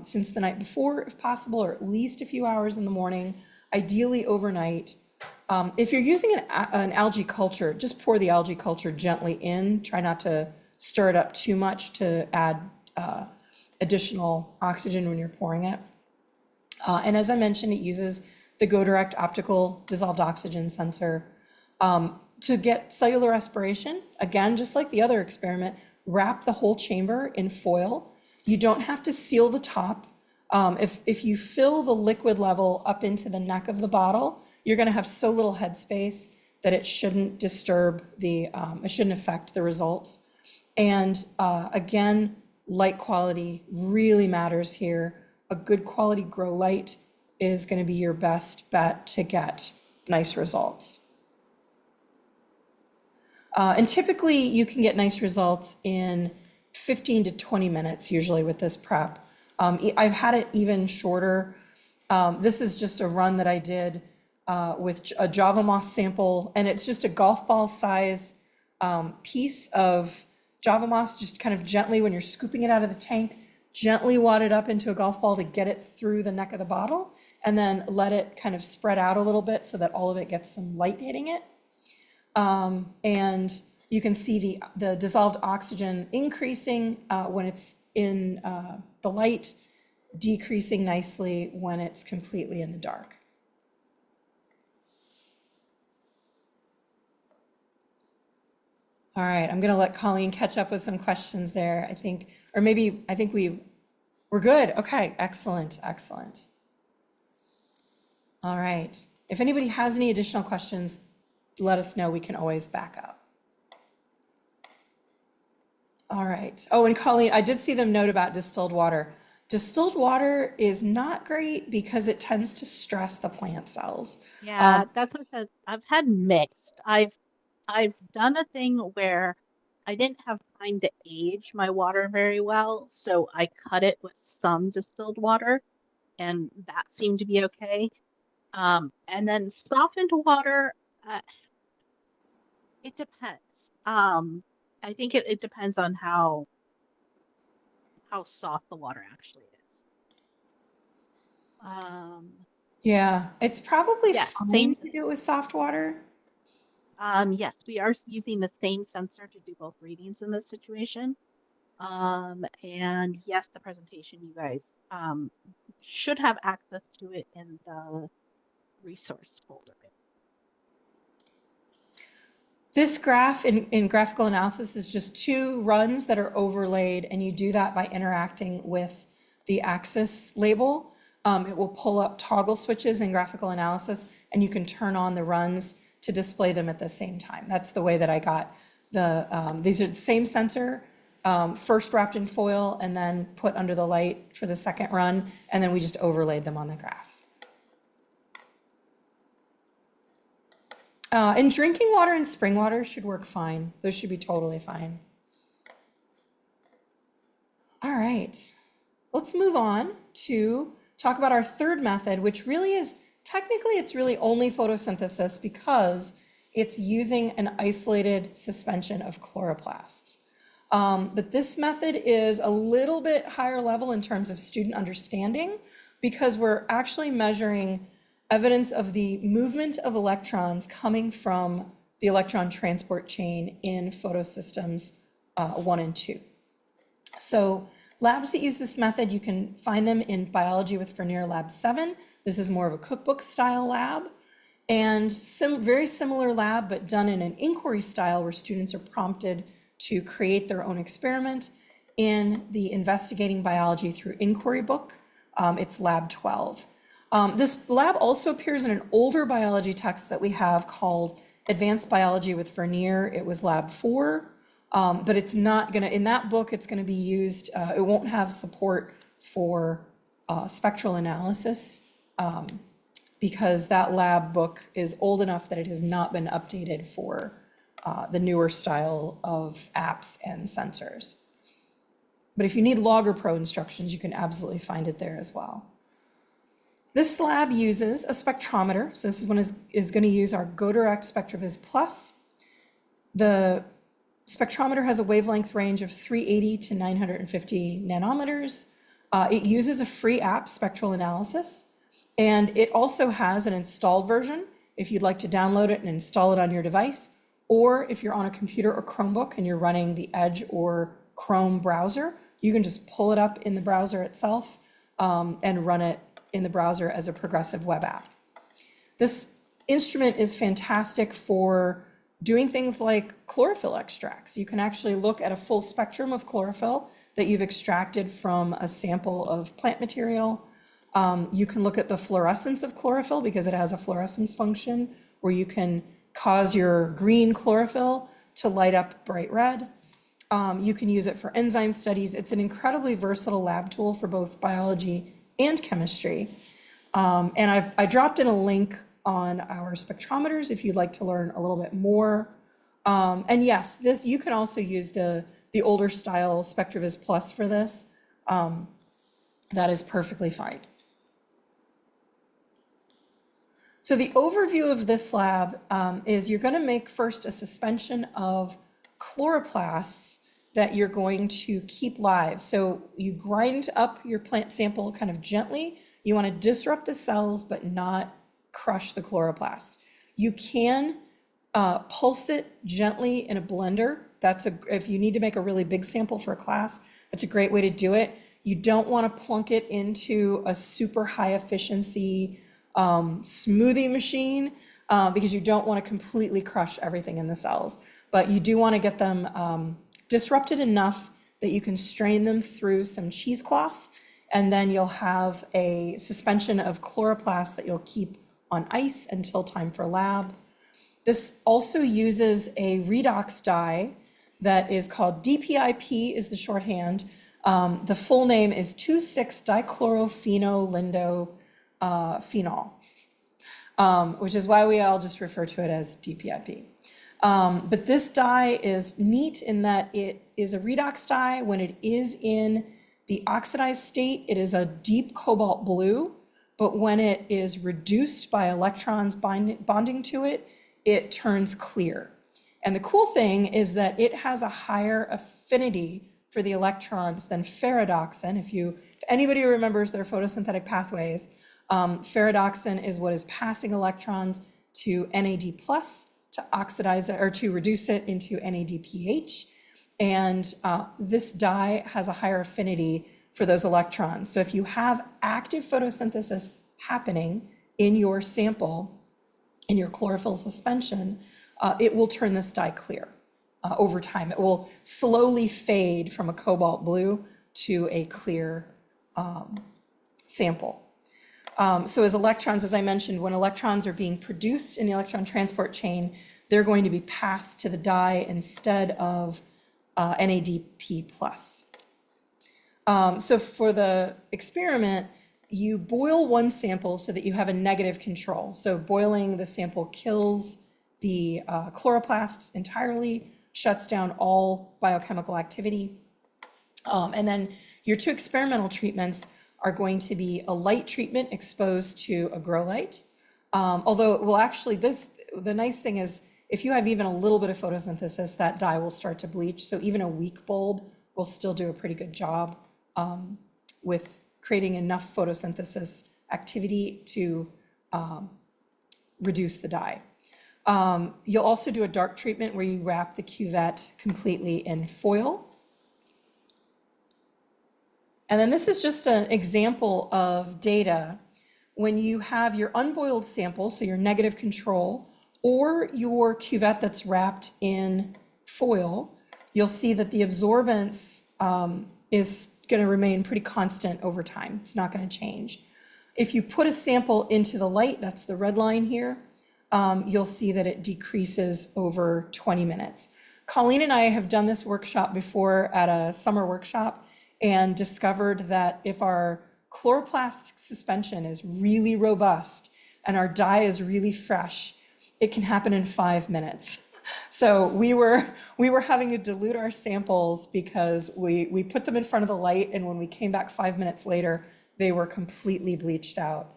since the night before, if possible, or at least a few hours in the morning, ideally overnight. If you're using an algae culture, just pour the algae culture gently in. Try not to stir it up too much to add additional oxygen when you're pouring it. And as I mentioned, it uses the GoDirect optical dissolved oxygen sensor. To get cellular respiration, again, just like the other experiment, wrap the whole chamber in foil. You don't have to seal the top. If you fill the liquid level up into the neck of the bottle, you're going to have so little headspace that it shouldn't disturb it shouldn't affect the results. And again, light quality really matters here. A good quality grow light is going to be your best bet to get nice results. And typically you can get nice results in 15 to 20 minutes usually with this prep. I've had it even shorter. This is just a run that I did with a Java moss sample, and it's just a golf ball size piece of Java moss, just kind of gently, when you're scooping it out of the tank, gently wad it up into a golf ball to get it through the neck of the bottle, and then let it kind of spread out a little bit so that all of it gets some light hitting it. And you can see the dissolved oxygen increasing when it's in the light, decreasing nicely when it's completely in the dark. All right, I'm going to let Colleen catch up with some questions there, I think, or maybe I think we're good. Okay, excellent, excellent. All right, if anybody has any additional questions, let us know. We can always back up. All right. Oh, and Colleen, I did see them note about distilled water. Distilled water is not great because it tends to stress the plant cells. Yeah, that's what I said. I've had mixed. I've done a thing where I didn't have time to age my water very well, so I cut it with some distilled water, and that seemed to be okay. And then softened water, it depends. I think it depends on how soft the water actually is. Yeah, it's probably Yes, same. fine to do it with soft water. Yes, we are using the same sensor to do both readings in this situation. And yes, the presentation, you guys should have access to it in the resource folder. This graph in graphical analysis is just two runs that are overlaid, and you do that by interacting with the axis label. It will pull up toggle switches in graphical analysis, and you can turn on the runs to display them at the same time. That's the way that I got these are the same sensor, first wrapped in foil and then put under the light for the second run, and then we just overlaid them on the graph. And drinking water and spring water should work fine. Those should be totally fine. All right, let's move on to talk about our third method, which really is, technically it's really only photosynthesis because it's using an isolated suspension of chloroplasts. But this method is a little bit higher level in terms of student understanding because we're actually measuring evidence of the movement of electrons coming from the electron transport chain in photosystems 1 and 2. So labs that use this method, you can find them in Biology with Vernier Lab 7. This is more of a cookbook style lab. And very similar lab, but done in an inquiry style where students are prompted to create their own experiment in the Investigating Biology Through Inquiry book. It's Lab 12. This lab also appears in an older biology text that we have called Advanced Biology with Vernier. It was Lab 4, but it's not going to, in that book, it's going to be used, it won't have support for spectral analysis because that lab book is old enough that it has not been updated for the newer style of apps and sensors. But if you need Logger Pro instructions, you can absolutely find it there as well. This lab uses a spectrometer. So this one is going to use our GoDirect SpectroVis Plus. The spectrometer has a wavelength range of 380 to 950 nanometers. It uses a free app, Spectral Analysis, and it also has an installed version if you'd like to download it and install it on your device, or if you're on a computer or Chromebook and you're running the Edge or Chrome browser, you can just pull it up in the browser itself and run it in the browser as a progressive web app. This instrument is fantastic for doing things like chlorophyll extracts. You can actually look at a full spectrum of chlorophyll that you've extracted from a sample of plant material. You can look at the fluorescence of chlorophyll because it has a fluorescence function where you can cause your green chlorophyll to light up bright red. You can use it for enzyme studies. It's an incredibly versatile lab tool for both biology and chemistry. And I dropped in a link on our spectrometers if you'd like to learn a little bit more. And yes, this you can also use the older style SpectroVis Plus for this. That is perfectly fine. So the overview of this lab is you're going to make first a suspension of chloroplasts that you're going to keep live. So you grind up your plant sample kind of gently. You want to disrupt the cells, but not crush the chloroplasts. You can Pulse it gently in a blender. If you need to make a really big sample for a class, that's a great way to do it. You don't want to plunk it into a super high efficiency smoothie machine because you don't want to completely crush everything in the cells. But you do want to get them disrupted enough that you can strain them through some cheesecloth, and then you'll have a suspension of chloroplast that you'll keep on ice until time for lab. This also uses a redox dye that is called DPIP is the shorthand. The full name is 2,6-dichlorophenolindophenols, which is why we all just refer to it as DPIP. But this dye is neat in that it is a redox dye. When it is in the oxidized state, it is a deep cobalt blue, but when it is reduced by electrons bonding to it, it turns clear. And the cool thing is that it has a higher affinity for the electrons than ferredoxin. If anybody remembers their photosynthetic pathways, ferredoxin is what is passing electrons to NAD+ to oxidize it or to reduce it into NADPH. And this dye has a higher affinity for those electrons. So if you have active photosynthesis happening in your sample, in your chlorophyll suspension, it will turn this dye clear over time. It will slowly fade from a cobalt blue to a clear sample. So as electrons, as I mentioned, when electrons are being produced in the electron transport chain, they're going to be passed to the dye instead of NADP+. So for the experiment, you boil one sample so that you have a negative control. So boiling the sample kills the chloroplasts entirely, shuts down all biochemical activity. And then your two experimental treatments are going to be a light treatment exposed to a grow light. Although it will actually, the nice thing is if you have even a little bit of photosynthesis, that dye will start to bleach. So even a weak bulb will still do a pretty good job with creating enough photosynthesis activity to reduce the dye. You'll also do a dark treatment where you wrap the cuvette completely in foil. And then this is just an example of data when you have your unboiled sample, so your negative control, or your cuvette that's wrapped in foil, you'll see that the absorbance is going to remain pretty constant over time. It's not going to change. If you put a sample into the light, that's the red line here, you'll see that it decreases over 20 minutes. Colleen and I have done this workshop before at a summer workshop and discovered that if our chloroplast suspension is really robust and our dye is really fresh, it can happen in 5 minutes. So we were having to dilute our samples because we put them in front of the light, and when we came back 5 minutes later, they were completely bleached out.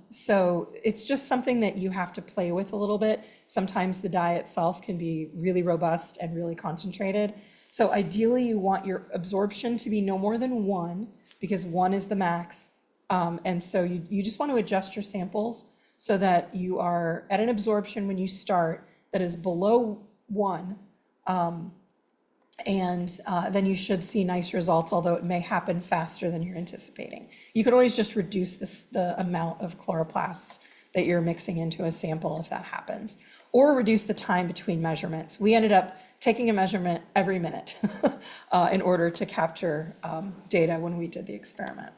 So it's just something that you have to play with a little bit. Sometimes the dye itself can be really robust and really concentrated. So ideally you want your absorption to be no more than 1, because 1 is the max. And so you just want to adjust your samples so that you are at an absorption when you start that is below 1. And then you should see nice results, although it may happen faster than you're anticipating. You could always just reduce the amount of chloroplasts that you're mixing into a sample if that happens, or reduce the time between measurements. We ended up taking a measurement every minute in order to capture data when we did the experiment.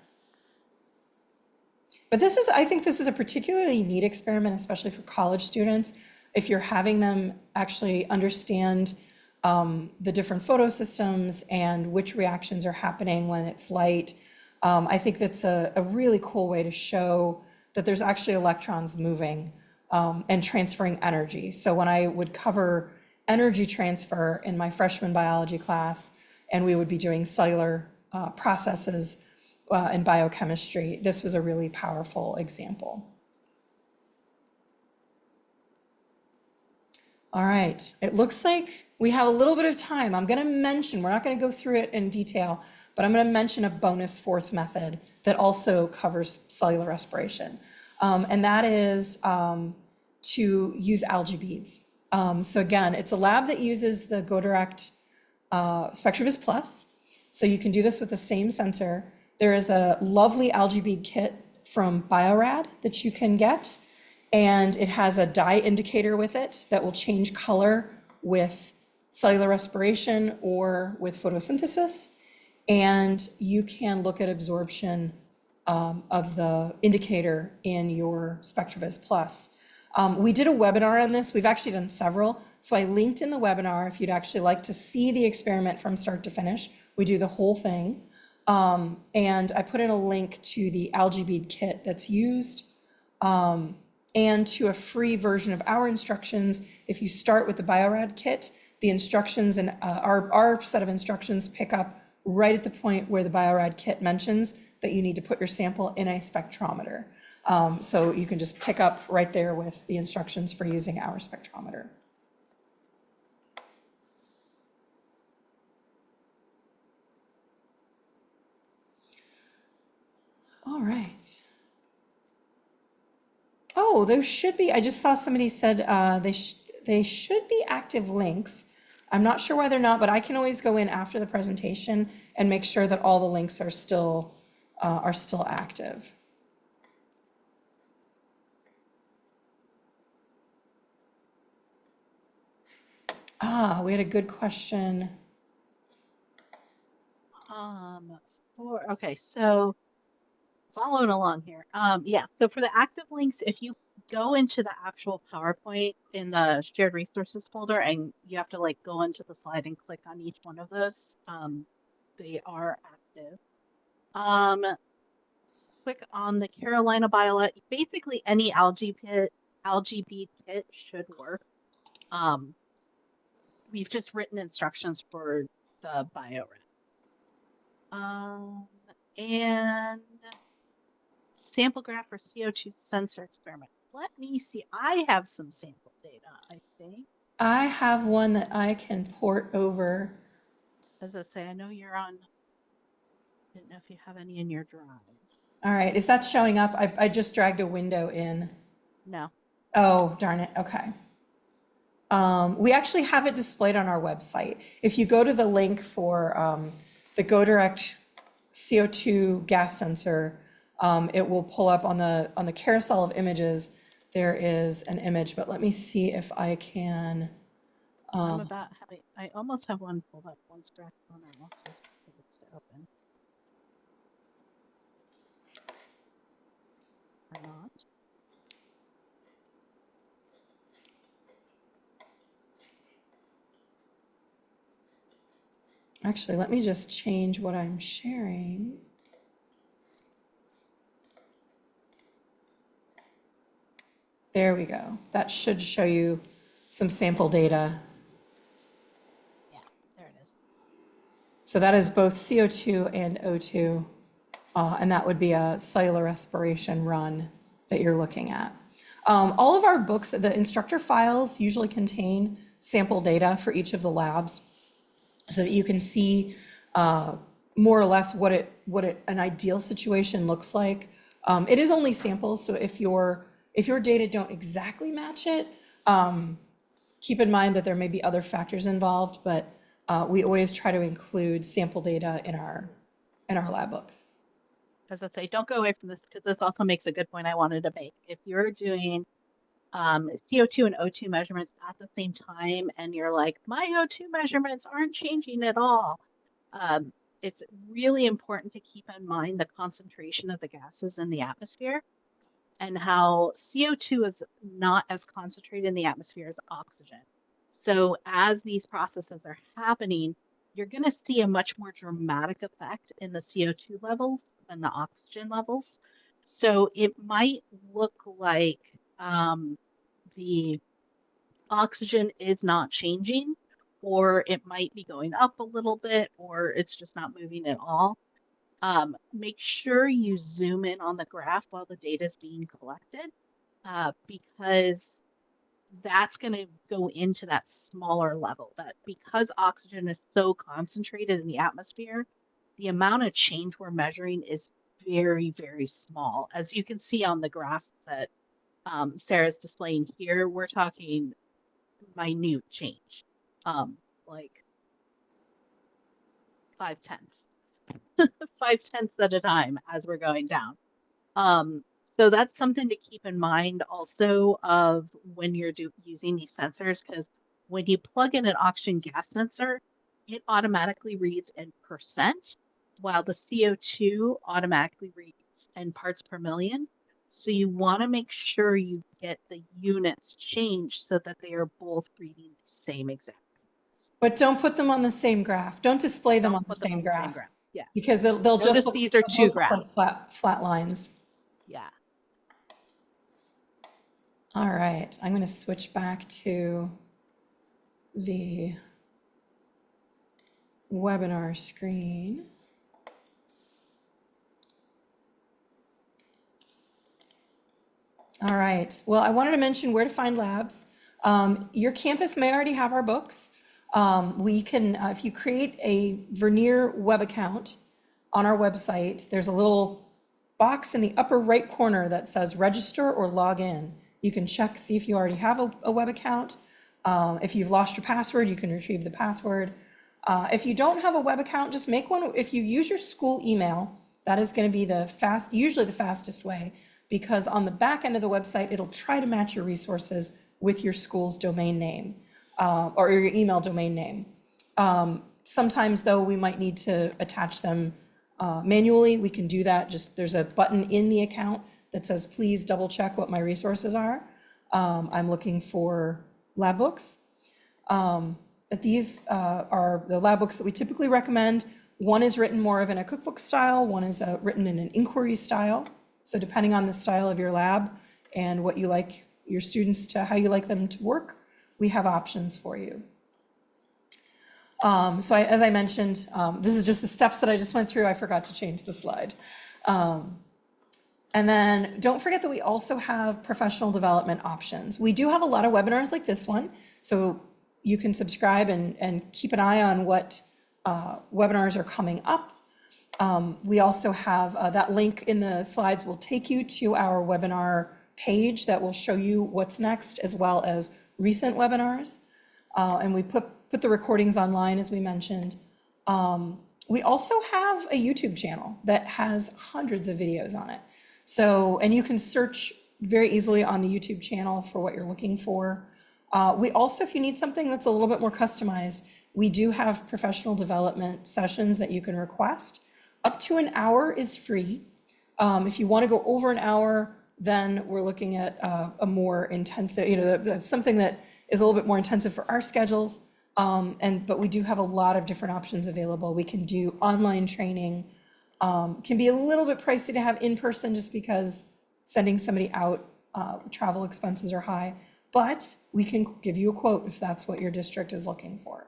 But I think this is a particularly neat experiment, especially for college students. If you're having them actually understand the different photosystems and which reactions are happening when it's light, I think that's a really cool way to show that there's actually electrons moving and transferring energy. So when I would cover energy transfer in my freshman biology class, and we would be doing cellular processes in biochemistry, this was a really powerful example. All right, it looks like we have a little bit of time. I'm going to mention, we're not going to go through it in detail, but I'm going to mention a bonus fourth method that also covers cellular respiration. And that is to use algae beads. So again, it's a lab that uses the GoDirect SpectroVis Plus. So you can do this with the same sensor. There is a lovely algae bead kit from Biorad that you can get, and it has a dye indicator with it that will change color with cellular respiration or with photosynthesis. And you can look at absorption of the indicator in your SpectroVis Plus. We did a webinar on this. We've actually done several. So I linked in the webinar if you'd actually like to see the experiment from start to finish. We do the whole thing. And I put in a link to the algae bead kit that's used, and to a free version of our instructions. If you start with the Biorad kit, the instructions and our set of instructions pick up right at the point where the Biorad kit mentions that you need to put your sample in a spectrometer. So you can just pick up right there with the instructions for using our spectrometer. All right. Oh, those should be, I just saw somebody said they should be active links. I'm not sure why they're not, but I can always go in after the presentation and make sure that all the links are still active. We had a good question. Okay, so following along here. Yeah, so for the active links, if you go into the actual PowerPoint in the shared resources folder, and you have to like go into the slide and click on each one of those, they are active. Click on the Carolina Biolab. Basically, any algae bead kit should work. We've just written instructions for the Biorad. And sample graph for CO2 sensor experiment. Let me see. I have some sample data, I think. I have one that I can port over. As I say, I know you're on. Didn't know if you have any in your drive. All right, is that showing up? I just dragged a window in. No. Oh, darn it. Okay. We actually have it displayed on our website. If you go to the link for the GoDirect CO2 gas sensor, it will pull up on the carousel of images. There is an image, but let me see if I can. I'm about having. I almost have one pulled up. One scratch on analysis because it's open. Or not. Actually, let me just change what I'm sharing. There we go. That should show you some sample data. Yeah, there it is. So that is both CO2 and O2, and that would be a cellular respiration run that you're looking at. All of our books, the instructor files usually contain sample data for each of the labs, so that you can see more or less what an ideal situation looks like. It is only samples, so if your data don't exactly match it, keep in mind that there may be other factors involved, but we always try to include sample data in our lab books. As I say, don't go away from this because this also makes a good point I wanted to make. If you're doing CO2 and O2 measurements at the same time, and you're like, my O2 measurements aren't changing at all. It's really important to keep in mind the concentration of the gases in the atmosphere and how CO2 is not as concentrated in the atmosphere as oxygen. So as these processes are happening, you're going to see a much more dramatic effect in the CO2 levels than the oxygen levels. So it might look like the oxygen is not changing, or it might be going up a little bit, or it's just not moving at all. Make sure you zoom in on the graph while the data is being collected, because that's going to go into that smaller level, that because oxygen is so concentrated in the atmosphere, the amount of change we're measuring is very, very small. As you can see on the graph that Sarah's displaying here, we're talking minute change, like 5/10, 5/10 at a time as we're going down. So that's something to keep in mind also of when you're using these sensors, because when you plug in an oxygen gas sensor, it automatically reads in percent, while the CO2 automatically reads in parts per million. So you want to make sure you get the units changed so that they are both reading the same exact. But don't put them on the same graph. Don't display them on Don't the put them same on the same graph graph. Yeah. because they'll just Notice look, these are they'll two both look graphs. like flat lines. Yeah. All right, I'm going to switch back to the webinar screen. All right, well, I wanted to mention where to find labs. Your campus may already have our books. We can, if you create a Vernier web account on our website, there's a little box in the upper right corner that says register or log in. You can check, see if you already have a web account. If you've lost your password, you can retrieve the password. If you don't have a web account, just make one. If you use your school email, that is going to be usually the fastest way, because on the back end of the website, it'll try to match your resources with your school's domain name or your email domain name. Sometimes, though, we might need to attach them manually. We can do that. Just there's a button in the account that says, please double check what my resources are. I'm looking for lab books. These are the lab books that we typically recommend. One is written more of in a cookbook style. One is written in an inquiry style. So depending on the style of your lab and what you like your students to, how you like them to work, we have options for you. So as I mentioned, this is just the steps that I just went through. I forgot to change the slide. And then don't forget that we also have professional development options. We do have a lot of webinars like this one, so you can subscribe and keep an eye on what webinars are coming up. We also have that link in the slides will take you to our webinar page that will show you what's next, as well as recent webinars. And we put the recordings online, as we mentioned. We also have a YouTube channel that has hundreds of videos on it. So, and you can search very easily on the YouTube channel for what you're looking for. We also, if you need something that's a little bit more customized, we do have professional development sessions that you can request. Up to an hour is free. If you want to go over an hour, then we're looking at a more intensive, something that is a little bit more intensive for our schedules. But we do have a lot of different options available. We can do online training. Can be a little bit pricey to have in person just because sending somebody out, travel expenses are high, but we can give you a quote if that's what your district is looking for.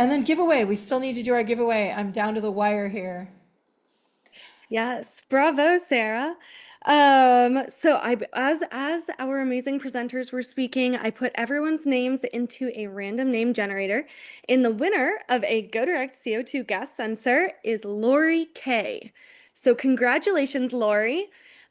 And then giveaway, we still need to do our giveaway. I'm down to the wire here. Yes, bravo, Sarah. So as our amazing presenters were speaking, I put everyone's names into a random name generator, and the winner of a Go Direct CO2 gas sensor is Lori K. So congratulations, Lori.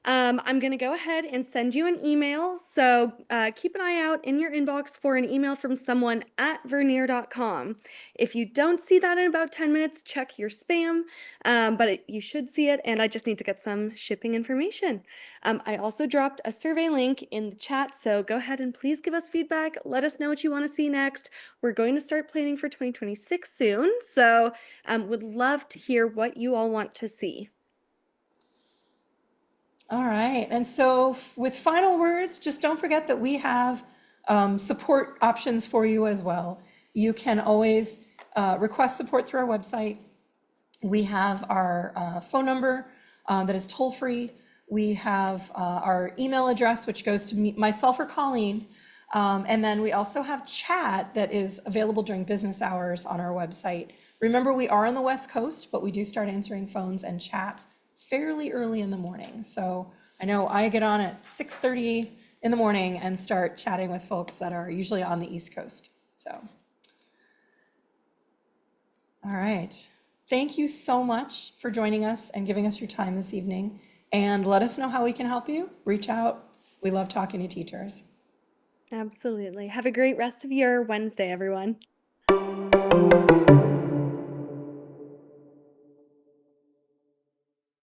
I'm going to go ahead and send you an email. So keep an eye out in your inbox for an email from someone at vernier.com. If you don't see that in about 10 minutes, check your spam. But you should see it, and I just need to get some shipping information. I also dropped a survey link in the chat, so go ahead and please give us feedback. Let us know what you want to see next. We're going to start planning for 2026 soon, so would love to hear what you all want to see. All right, and so with final words, just don't forget that we have support options for you as well. You can always request support through our website. We have our phone number that is toll-free. We have our email address, which goes to myself or Colleen. And then we also have chat that is available during business hours on our website. Remember, we are on the West Coast, but we do start answering phones and chats fairly early in the morning. So I know I get on at 6:30 in the morning and start chatting with folks that are usually on the East Coast. So, all right. Thank you so much for joining us and giving us your time this evening. And let us know how we can help you. Reach out. We love talking to teachers. Absolutely. Have a great rest of your Wednesday, everyone.